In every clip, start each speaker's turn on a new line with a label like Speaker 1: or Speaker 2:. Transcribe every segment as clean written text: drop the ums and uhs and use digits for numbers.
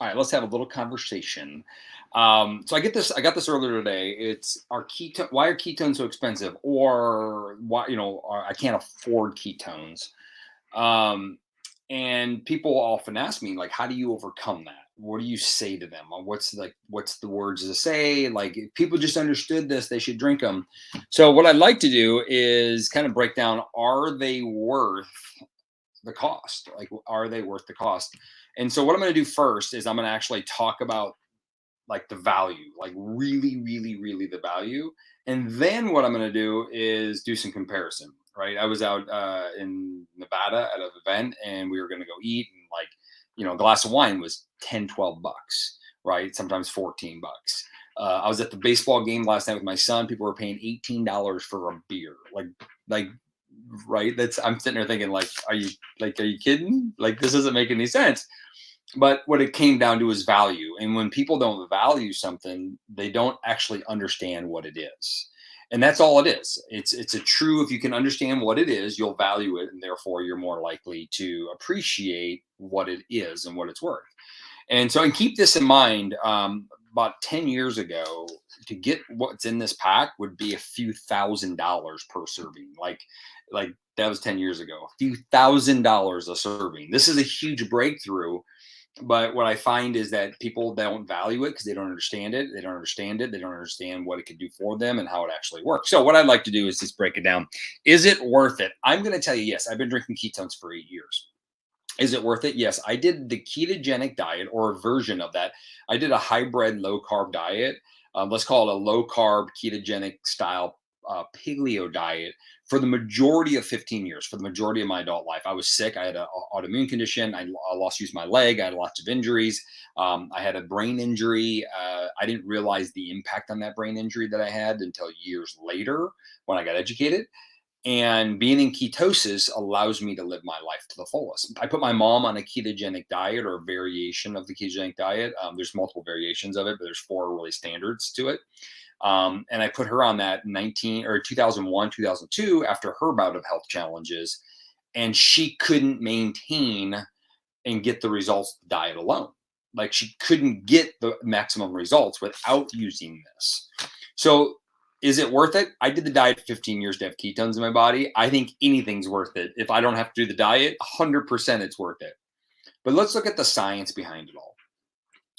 Speaker 1: All right, let's have a little conversation. So I got this earlier today. It's why are ketones so expensive, or why I can't afford ketones. Um, and people often ask me like, how do you overcome that? What do you say to them? Or what's the words to say? Like, if people just understood this, they should drink them. So what I'd like to do is kind of break down: are they worth the cost? Like, are they worth the cost? And so what I'm going to do first is I'm going to actually talk about like the value, like really, really, really the value. And then what I'm going to do is do some comparison, right? I was out in Nevada at an event and we were going to go eat, and like, a glass of wine was 10, 12 bucks, right? Sometimes 14 bucks. I was at the baseball game last night with my son. People were paying $18 for a beer. Like, right. I'm sitting there thinking like, are you kidding? Like, this doesn't make any sense. But what it came down to is value. And when people don't value something, they don't actually understand what it is. And that's all it is. It's a true, if you can understand what it is, you'll value it, and therefore you're more likely to appreciate what it is and what it's worth. And keep this in mind. About 10 years ago, to get what's in this pack would be a few $1,000s per serving. Like that was 10 years ago, a few $1,000s a serving. This is a huge breakthrough, but what I find is that people don't value it because they don't understand it. They don't understand it. They don't understand what it could do for them and how it actually works. So what I'd like to do is just break it down. Is it worth it? I'm going to tell you, yes. I've been drinking ketones for 8 years. Is it worth it? Yes. I did the ketogenic diet, or a version of that. I did a hybrid low carb diet. Let's call it a low carb ketogenic style paleo diet for the majority of 15 years, for the majority of my adult life. I was sick. I had an autoimmune condition. I lost use of my leg. I had lots of injuries. I had a brain injury. I didn't realize the impact on that brain injury that I had until years later when I got educated. And being in ketosis allows me to live my life to the fullest. I put my mom on a ketogenic diet, or a variation of the ketogenic diet. There's multiple variations of it, but there's four really standards to it. And I put her on that 2001, 2002, after her bout of health challenges, and she couldn't maintain and get the results of the diet alone. Like, she couldn't get the maximum results without using this. So is it worth it? I did the diet for 15 years to have ketones in my body. I think anything's worth it. If I don't have to do the diet, 100% it's worth it. But let's look at the science behind it all.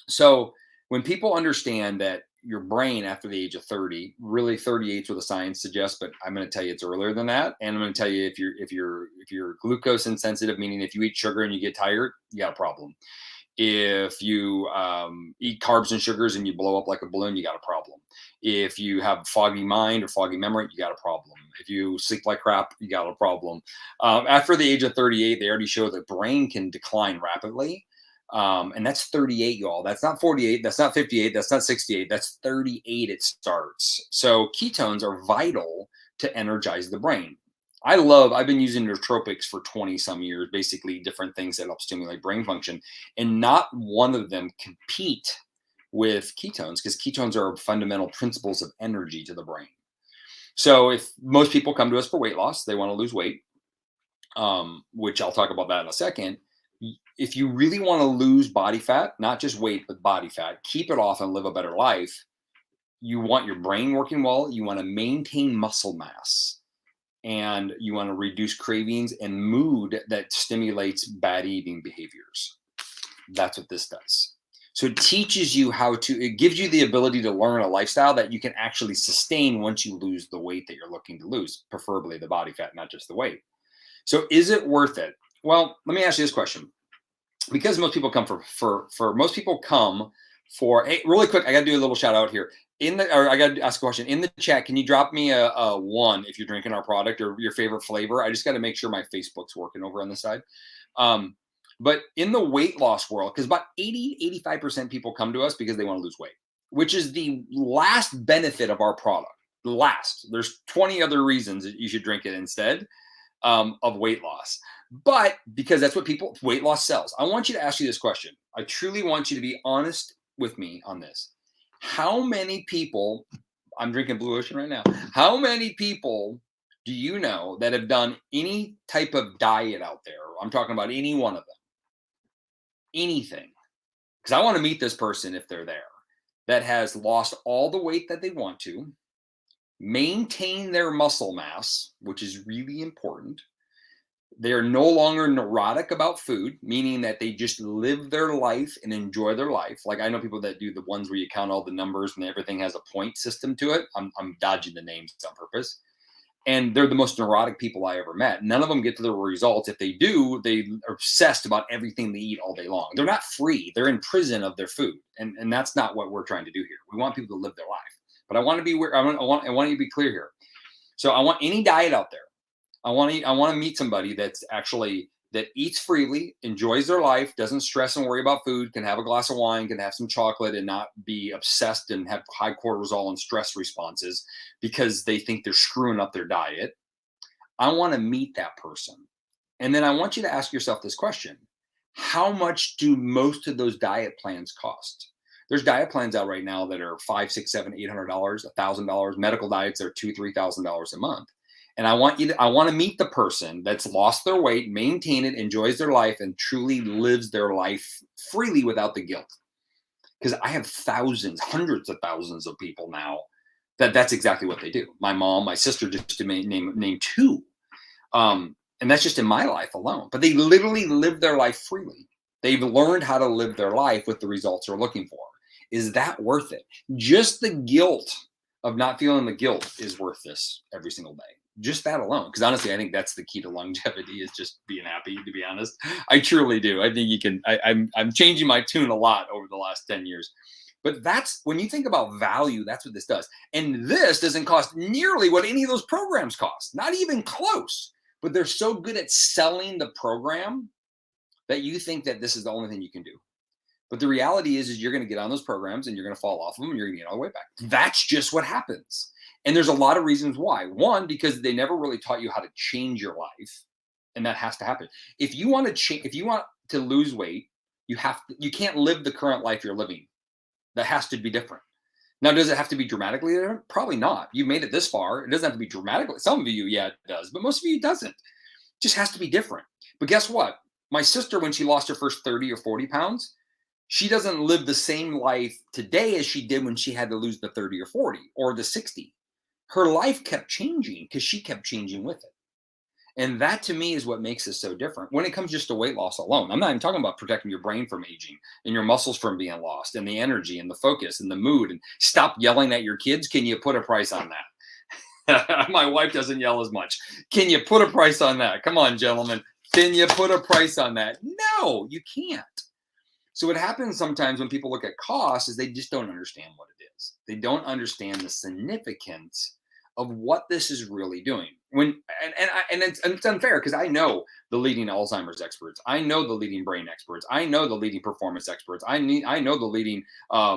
Speaker 1: So when people understand that your brain after the age of 30, really 38 is what the science suggests, but I'm going to tell you it's earlier than that. And I'm going to tell you, if you're glucose insensitive, meaning if you eat sugar and you get tired, you got a problem. If you eat carbs and sugars and you blow up like a balloon, you got a problem. If you have foggy mind or foggy memory, you got a problem. If you sleep like crap, you got a problem. After the age of 38, they already show the brain can decline rapidly. And that's 38, y'all. That's not 48. That's not 58. That's not 68. That's 38 it starts. So ketones are vital to energize the brain. I've been using nootropics for 20 some years, basically different things that help stimulate brain function. And not one of them compete with ketones, because ketones are fundamental principles of energy to the brain. So if most people come to us for weight loss, they want to lose weight, which I'll talk about that in a second. If you really want to lose body fat, not just weight, but body fat, keep it off and live a better life, you want your brain working well, you want to maintain muscle mass, and you want to reduce cravings and mood that stimulates bad eating behaviors. That's what this does. So it gives you the ability to learn a lifestyle that you can actually sustain once you lose the weight that you're looking to lose, preferably the body fat, not just the weight. So is it worth it? Well, let me ask you this question. Because most people come for, hey, really quick, I got to do a little shout out here. I got to ask a question in the chat. Can you drop me a one if you're drinking our product, or your favorite flavor? I just got to make sure my Facebook's working over on the side. But in the weight loss world, because about 85% people come to us because they want to lose weight, which is the last benefit of our product. There's 20 other reasons that you should drink it instead of weight loss. But because that's what weight loss sells, I want you to ask you this question. I truly want you to be honest with me on this. How many people, I'm drinking Blue Ocean right now, how many people do you know that have done any type of diet out there? I'm talking about any one of them. Anything. because I want to meet this person if they're there, that has lost all the weight that they want to, maintain their muscle mass, which is really important. They're no longer neurotic about food, meaning that they just live their life and enjoy their life. Like I know people that do the ones where you count all the numbers and everything has a point system to it. I'm dodging the names on purpose. And they're the most neurotic people I ever met. None of them get to the results. If they do, they are obsessed about everything they eat all day long. They're not free. They're in prison of their food. And that's not what we're trying to do here. We want people to live their life. But I want to be where I want you to be clear here. So I want any diet out there. I want to meet somebody that's actually that eats freely, enjoys their life, doesn't stress and worry about food, can have a glass of wine, can have some chocolate and not be obsessed and have high cortisol and stress responses because they think they're screwing up their diet. I want to meet that person. And then I want you to ask yourself this question. How much do most of those diet plans cost? There's diet plans out right now that are $500, $600, $700, $800, $1,000. Medical diets are $2,000, $3,000 a month. And I want to meet the person that's lost their weight, maintain it, enjoys their life, and truly lives their life freely without the guilt. Because I have thousands, hundreds of thousands of people now that's exactly what they do. My mom, my sister, just to name two. And that's just in my life alone. But they literally live their life freely. They've learned how to live their life with the results they're looking for. Is that worth it? Just the guilt of not feeling the guilt is worth this every single day. Just that alone. Because honestly, I think that's the key to longevity is just being happy, to be honest. I truly do. I think you can, I'm changing my tune a lot over the last 10 years. But that's when you think about value, that's what this does. And this doesn't cost nearly what any of those programs cost, not even close. But they're so good at selling the program that you think that this is the only thing you can do. But the reality is you're going to get on those programs and you're going to fall off of them and you're going to get all the way back. That's just what happens. And there's a lot of reasons why. One, because they never really taught you how to change your life. And that has to happen. If you want to change, if you want to lose weight, you can't live the current life you're living. That has to be different. Now, does it have to be dramatically different? Probably not. You made it this far. It doesn't have to be dramatically. Some of you, yeah, it does. But most of you, it doesn't. It just has to be different. But guess what? My sister, when she lost her first 30 or 40 pounds, she doesn't live the same life today as she did when she had to lose the 30 or 40 or the 60. Her life kept changing because she kept changing with it. And that to me is what makes this so different when it comes just to weight loss alone. I'm not even talking about protecting your brain from aging and your muscles from being lost and the energy and the focus and the mood and stop yelling at your kids. Can you put a price on that? My wife doesn't yell as much. Can you put a price on that? Come on, gentlemen. Can you put a price on that? No, you can't. So what happens sometimes when people look at cost is they just don't understand what it is. They don't understand the significance of what this is really doing. It's unfair because I know the leading Alzheimer's experts, I know the leading brain experts, I know the leading performance experts, I know the leading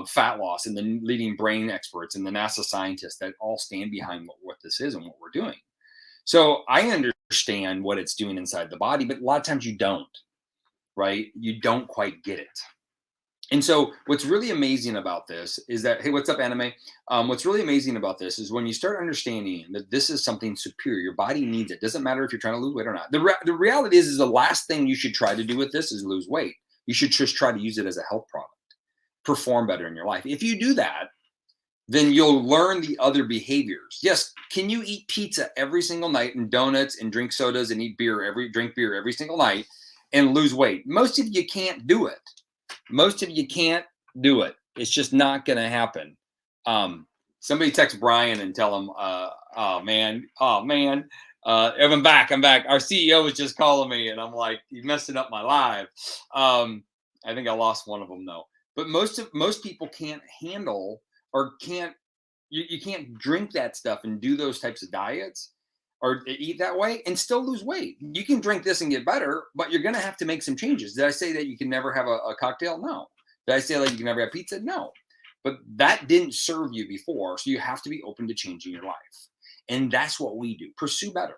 Speaker 1: fat loss and the leading brain experts and the NASA scientists that all stand behind what this is and what we're doing. So I understand what it's doing inside the body, but a lot of times you don't, right? You don't quite get it. And so what's really amazing about this is that, hey, what's up, anime? What's really amazing about this is when you start understanding that this is something superior, your body needs it. Doesn't matter if you're trying to lose weight or not. The reality is the last thing you should try to do with this is lose weight. You should just try to use it as a health product, perform better in your life. If you do that, then you'll learn the other behaviors. Yes, can you eat pizza every single night and donuts and drink sodas and drink beer every single night and lose weight? Most of you can't do it. Most of you can't do it. It's just not going to happen. Somebody text Brian and tell him, oh man, I'm back. Our CEO was just calling me and I'm like, you're messing up my live. I think I lost one of them though. But most people can't handle or you can't drink that stuff and do those types of diets or eat that way and still lose weight. You can drink this and get better, but you're going to have to make some changes. Did I say that you can never have a cocktail? No. Did I say that you can never have pizza? No. But that didn't serve you before. So you have to be open to changing your life. And that's what we do. Pursue better.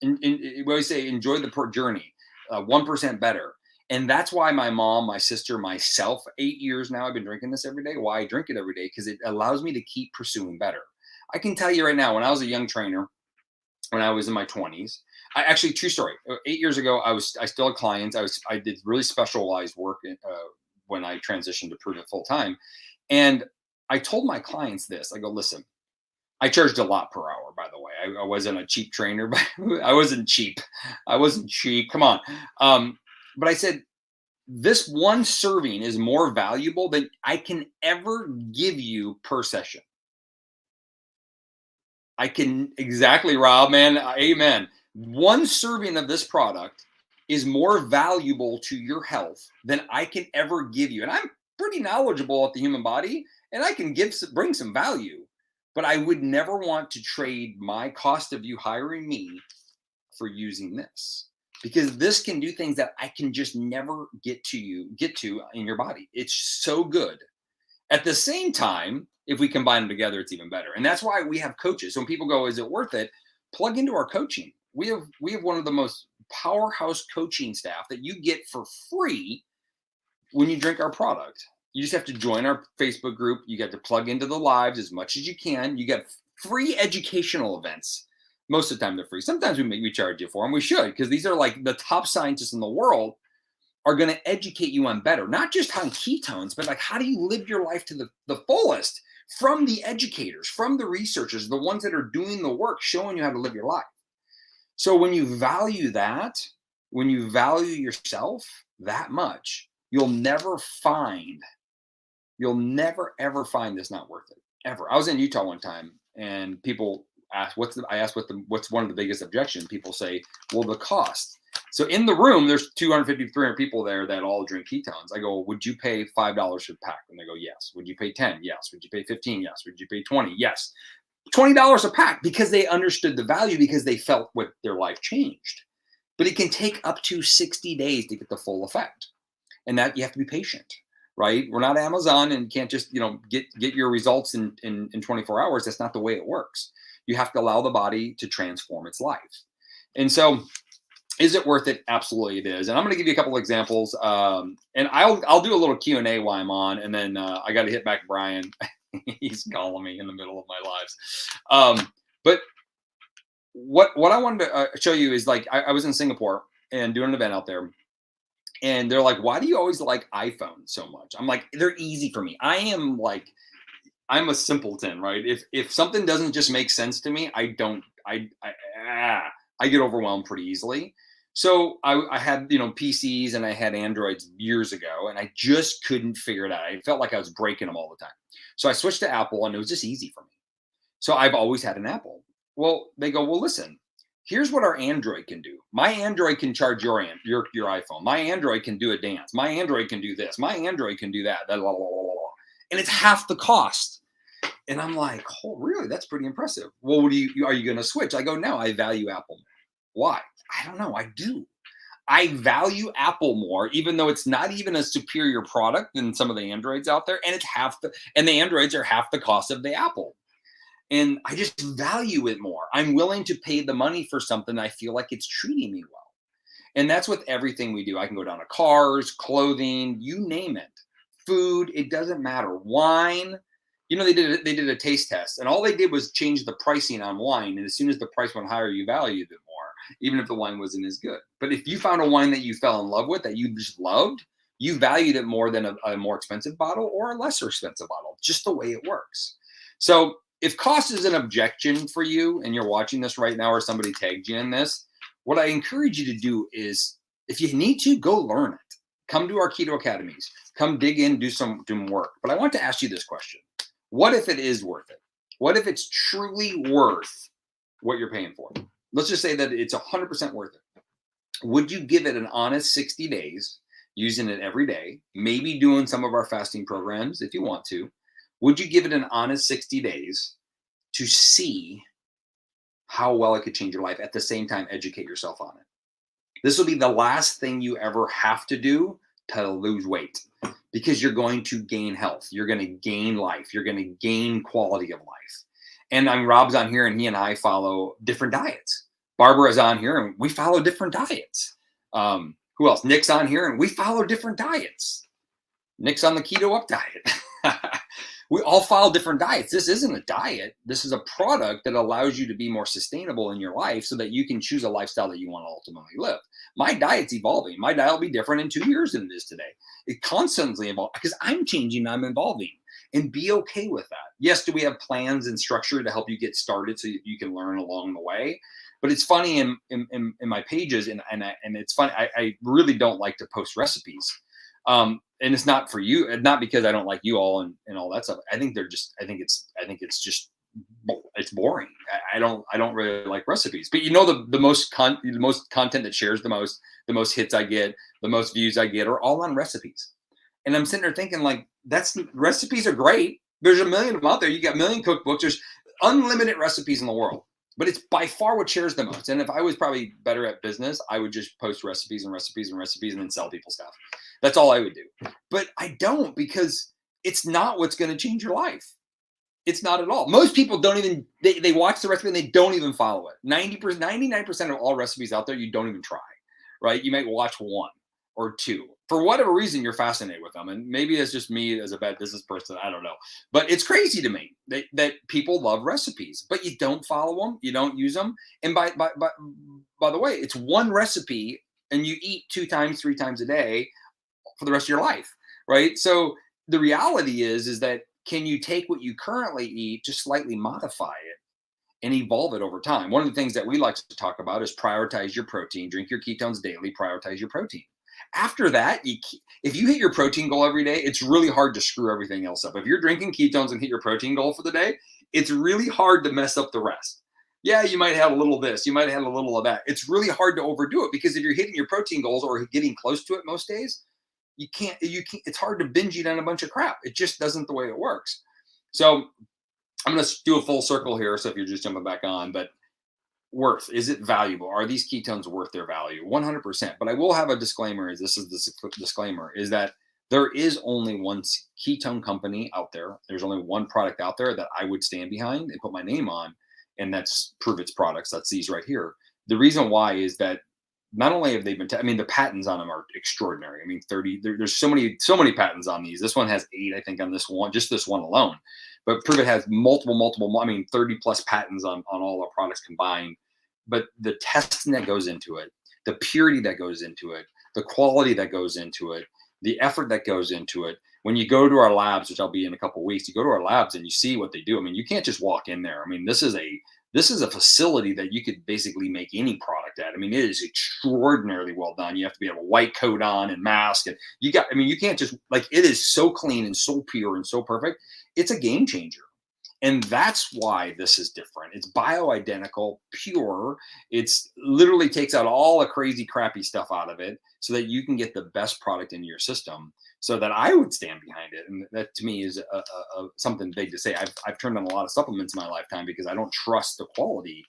Speaker 1: And we always say, enjoy the journey, 1% better. And that's why my mom, my sister, myself, 8 years now, I've been drinking this every day. Why I drink it every day? Because it allows me to keep pursuing better. I can tell you right now, when I was a young trainer, when I was in my 20s, true story. 8 years ago, I still had clients. I did really specialized work when I transitioned to Prudent full time. And I told my clients this. I go, listen, I charged a lot per hour, by the way. I wasn't a cheap trainer, but I wasn't cheap. I wasn't cheap. Come on. But I said, this one serving is more valuable than I can ever give you per session. I can exactly, Rob, man. Amen. One serving of this product is more valuable to your health than I can ever give you. And I'm pretty knowledgeable at the human body, and I can bring some value. But I would never want to trade my cost of you hiring me for using this, because this can do things that I can just never get to in your body. It's so good. At the same time, if we combine them together, it's even better. And that's why we have coaches. So when people go, is it worth it? Plug into our coaching. We have one of the most powerhouse coaching staff that you get for free when you drink our product. You just have to join our Facebook group. You get to plug into the lives as much as you can. You get free educational events. Most of the time they're free. Sometimes we charge you for them. We should, because these are like the top scientists in the world are going to educate you on better, not just on ketones, but like how do you live your life to the fullest, from the educators, from the researchers, the ones that are doing the work, showing you how to live your life. So when you value that, when you value yourself that much, you'll never ever find this not worth it, ever. I was in Utah one time and people asked, what's one of the biggest objections? People say, well, the cost. So in the room, there's 250, 300 people there that all drink ketones. I go, would you pay $5 for the pack? And they go, yes. Would you pay 10? Yes. Would you pay 15? Yes. Would you pay 20? Yes. $20 a pack, because they understood the value, because they felt what their life changed. But it can take up to 60 days to get the full effect. And that you have to be patient, right? We're not Amazon and can't just, get your results in 24 hours. That's not the way it works. You have to allow the body to transform its life. And so, is it worth it? Absolutely it is. And I'm going to give you a couple of examples. And I'll do a little Q&A while I'm on. And then I got to hit back Brian. He's calling me in the middle of my lives. But what I wanted to show you is, like, I was in Singapore and doing an event out there. And they're like, why do you always like iPhones so much? I'm like, they're easy for me. I'm a simpleton, right? If something doesn't just make sense to me, I get overwhelmed pretty easily. So I had, PCs and I had Androids years ago, and I just couldn't figure it out. I felt like I was breaking them all the time. So I switched to Apple, and it was just easy for me. So I've always had an Apple. Well, they go, well, listen, here's what our Android can do. My Android can charge your iPhone. My Android can do a dance. My Android can do this. My Android can do that. And it's half the cost. And I'm like, oh, really? That's pretty impressive. Well, are you going to switch? I go, no, I value Apple more. Why? I don't know. I do. I value Apple more, even though it's not even a superior product than some of the Androids out there. And and the Androids are half the cost of the Apple. And I just value it more. I'm willing to pay the money for something I feel like it's treating me well. And that's with everything we do. I can go down to cars, clothing, you name it. Food, it doesn't matter. Wine, they did a taste test, and all they did was change the pricing on wine. And as soon as the price went higher, you valued it more, even if the wine wasn't as good. But if you found a wine that you fell in love with, that you just loved, you valued it more than a more expensive bottle or a lesser expensive bottle, just the way it works. So if cost is an objection for you and you're watching this right now, or somebody tagged you in this, what I encourage you to do is, if you need to, go learn it. Come to our Keto Academies. Come dig in, do some work. But I want to ask you this question. What if it is worth it? What if it's truly worth what you're paying for? Let's just say that it's 100% worth it. Would you give it an honest 60 days, using it every day, maybe doing some of our fasting programs if you want to? Would you give it an honest 60 days to see how well it could change your life, at the same time educate yourself on it? This will be the last thing you ever have to do to lose weight, because you're going to gain health. You're going to gain life. You're going to gain quality of life. And Rob's on here, and he and I follow different diets. Barbara's on here, and we follow different diets. Who else? Nick's on here, and we follow different diets. Nick's on the Keto Up diet. We all follow different diets. This isn't a diet. This is a product that allows you to be more sustainable in your life so that you can choose a lifestyle that you want to ultimately live. My diet's evolving. My diet will be different in 2 years than it is today. It constantly evolves because I'm changing, I'm evolving, and be okay with that. Yes, do we have plans and structure to help you get started so you can learn along the way? But it's funny in my pages, and it's funny. I really don't like to post recipes. And it's not for you, not because I don't like you all and all that stuff. I think they're just, I think it's just, it's boring. I don't really like recipes. But the most content that shares the most hits I get, the most views I get are all on recipes. And I'm sitting there thinking like, recipes are great. There's a million of them out there. You got a million cookbooks. There's unlimited recipes in the world, but it's by far what shares the most. And if I was probably better at business, I would just post recipes and recipes and recipes and then sell people stuff. That's all I would do. But I don't, because it's not what's going to change your life. It's not at all. Most people don't even, they watch the recipe and they don't even follow it. 90%, 99% of all recipes out there, you don't even try, right? You might watch one or two. For whatever reason, you're fascinated with them. And maybe it's just me as a bad business person. I don't know. But it's crazy to me that people love recipes, but you don't follow them. You don't use them. And by the way, it's one recipe and you eat 2 times, 3 times a day for the rest of your life, right? So the reality is that can you take what you currently eat, just slightly modify it and evolve it over time? One of the things that we like to talk about is prioritize your protein, drink your ketones daily, prioritize your protein. After that, if you hit your protein goal every day, it's really hard to screw everything else up. If you're drinking ketones and hit your protein goal for the day, it's really hard to mess up the rest. Yeah, you might have a little of this, you might have a little of that. It's really hard to overdo it because if you're hitting your protein goals or getting close to it most days, you can't, it's hard to binge eat on a bunch of crap. It just doesn't the way it works. So I'm going to do a full circle here. So if you're just jumping back on, but worth, is it valuable? Are these ketones worth their value? 100%. But I will have a disclaimer, this is the disclaimer, is that there is only one ketone company out there. There's only one product out there that I would stand behind and put my name on, and that's Prove Its products. That's these right here. The reason why is that not only have they been, I mean, the patents on them are extraordinary. I mean, there's so many patents on these. This one has 8, I think, on this one, just this one alone. But Prove It has multiple, I mean, 30 plus patents on all our products combined. But the testing that goes into it, the purity that goes into it, the quality that goes into it, the effort that goes into it. When you go to our labs, which I'll be in a couple of weeks, you go to our labs and you see what they do. I mean, you can't just walk in there. I mean, this is a facility that you could basically make any product at. I mean, it is extraordinarily well done. You have to have a white coat on and mask, and you can't just, like, it is so clean and so pure and so perfect. It's a game changer. And that's why this is different. It's bioidentical, pure. It's literally takes out all the crazy, crappy stuff out of it so that you can get the best product into your system, so that I would stand behind it. And that to me is something big to say. I've turned on a lot of supplements in my lifetime because I don't trust the quality.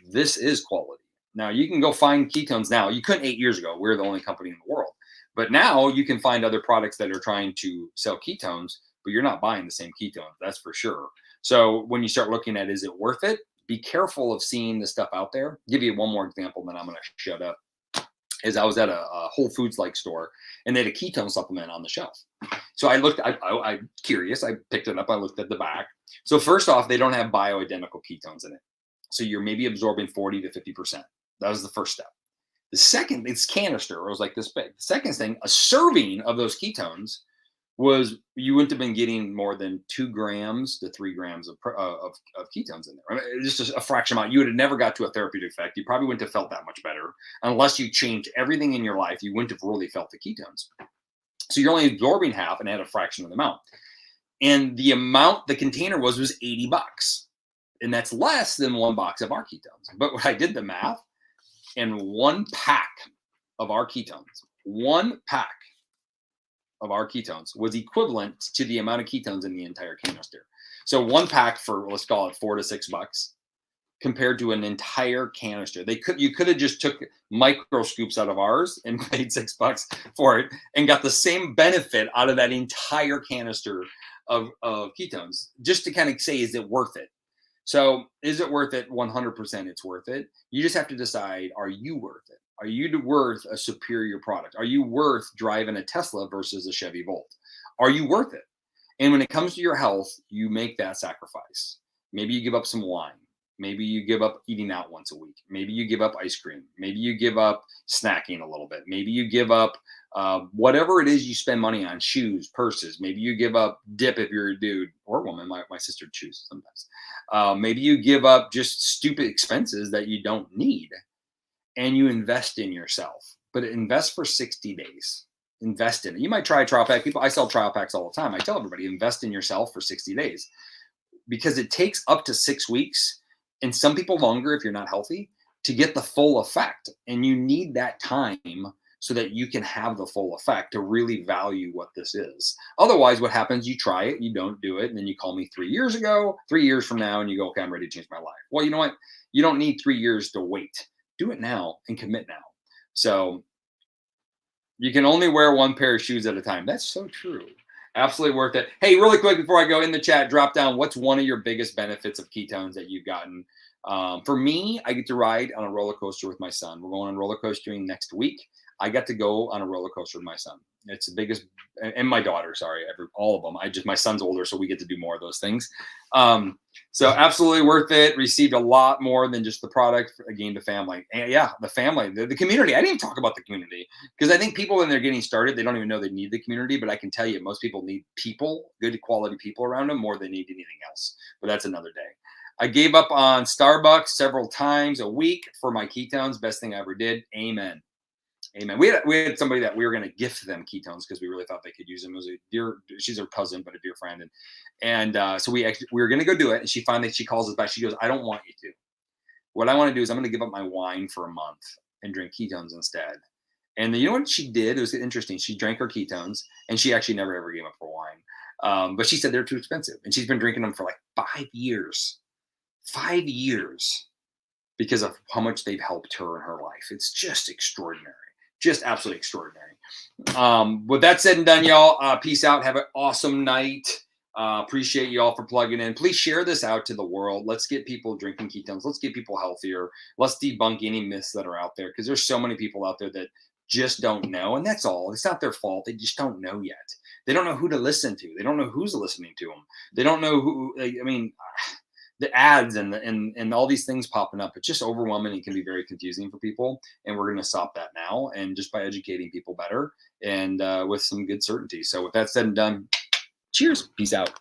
Speaker 1: This is quality. Now you can go find ketones now. You couldn't 8 years ago. We're the only company in the world. But now you can find other products that are trying to sell ketones, but you're not buying the same ketones. That's for sure. So when you start looking at, is it worth it? Be careful of seeing the stuff out there. I'll give you one more example, then I'm going to shut up. Is I was at a Whole Foods like store, and they had a ketone supplement on the shelf. So I looked, I'm curious. I picked it up. I looked at the back. So first off, they don't have bioidentical ketones in it. So you're maybe absorbing 40 to 50%. That was the first step. The second, it's canister. It was like this big. The second thing, a serving of those ketones was, you wouldn't have been getting more than 2 grams to 3 grams of ketones in there. I mean, it's just a fraction amount. You would have never got to a therapeutic effect. You probably wouldn't have felt that much better unless you changed everything in your life. You wouldn't have really felt the ketones. So you're only absorbing half and had a fraction of the amount. And the amount the container was $80. And that's less than 1 box of our ketones. But when I did the math, and 1 pack of our ketones, 1 pack of our ketones was equivalent to the amount of ketones in the entire canister. So 1 pack for, let's call it $4 to $6, compared to an entire canister. You could have just took micro scoops out of ours and paid $6 for it and got the same benefit out of that entire canister of ketones. Just to kind of say, is it worth it? So is it worth it? 100% it's worth it. You just have to decide, are you worth it? Are you worth a superior product? Are you worth driving a Tesla versus a Chevy Volt? Are you worth it? And when it comes to your health, you make that sacrifice. Maybe you give up some wine. Maybe you give up eating out once a week. Maybe you give up ice cream. Maybe you give up snacking a little bit. Maybe you give up whatever it is you spend money on, shoes, purses. Maybe you give up dip if you're a dude or a woman. My sister chooses sometimes. Maybe you give up just stupid expenses that you don't need and you invest in yourself. But invest for 60 days. Invest in it. You might try a trial pack. People, I sell trial packs all the time. I tell everybody, invest in yourself for 60 days because it takes up to 6 weeks and some people longer if you're not healthy to get the full effect. And you need that time so that you can have the full effect to really value what this is. Otherwise, what happens, you try it, you don't do it, and then you call me 3 years from now, and you go, okay, I'm ready to change my life. Well, you know what? You don't need 3 years to wait. Do it now and commit now. So you can only wear one pair of shoes at a time. That's so true. Absolutely worth it. Hey, really quick before I go, in the chat, drop down what's one of your biggest benefits of ketones that you've gotten. For me, I get to ride on a roller coaster with my son. We're going on roller coastering next week. I got to go on a roller coaster with my son. It's the biggest, and my daughter. Sorry, all of them. My son's older, so we get to do more of those things. So absolutely worth it. Received a lot more than just the product. Again, the family, and yeah, the family, the community. I didn't even talk about the community because I think people when they're getting started, they don't even know they need the community. But I can tell you, most people need people, good quality people around them more than they need anything else. But that's another day. I gave up on Starbucks several times a week for my ketones. Best thing I ever did. Amen. Amen. We had somebody that we were going to gift them ketones because we really thought they could use them. It was a dear, she's her cousin, but a dear friend, and so we were going to go do it. And she calls us back. She goes, I don't want you to. What I want to do is I'm going to give up my wine for a month and drink ketones instead. And you know what she did? It was interesting. She drank her ketones, and she actually never ever gave up her wine. But she said they're too expensive, and she's been drinking them for like 5 years. 5 years because of how much they've helped her in her life. It's just extraordinary. Just absolutely extraordinary. With that said and done, y'all, peace out. Have an awesome night. Appreciate you all for plugging in. Please share this out to the world. Let's get people drinking ketones. Let's get people healthier. Let's debunk any myths that are out there because there's so many people out there that just don't know. And that's all. It's not their fault. They just don't know yet. They don't know who to listen to. They don't know who's listening to them. They don't know who, I mean, the ads and all these things popping up, it's just overwhelming and can be very confusing for people. And we're going to stop that now. And just by educating people better and with some good certainty. So with that said and done, cheers. Peace out.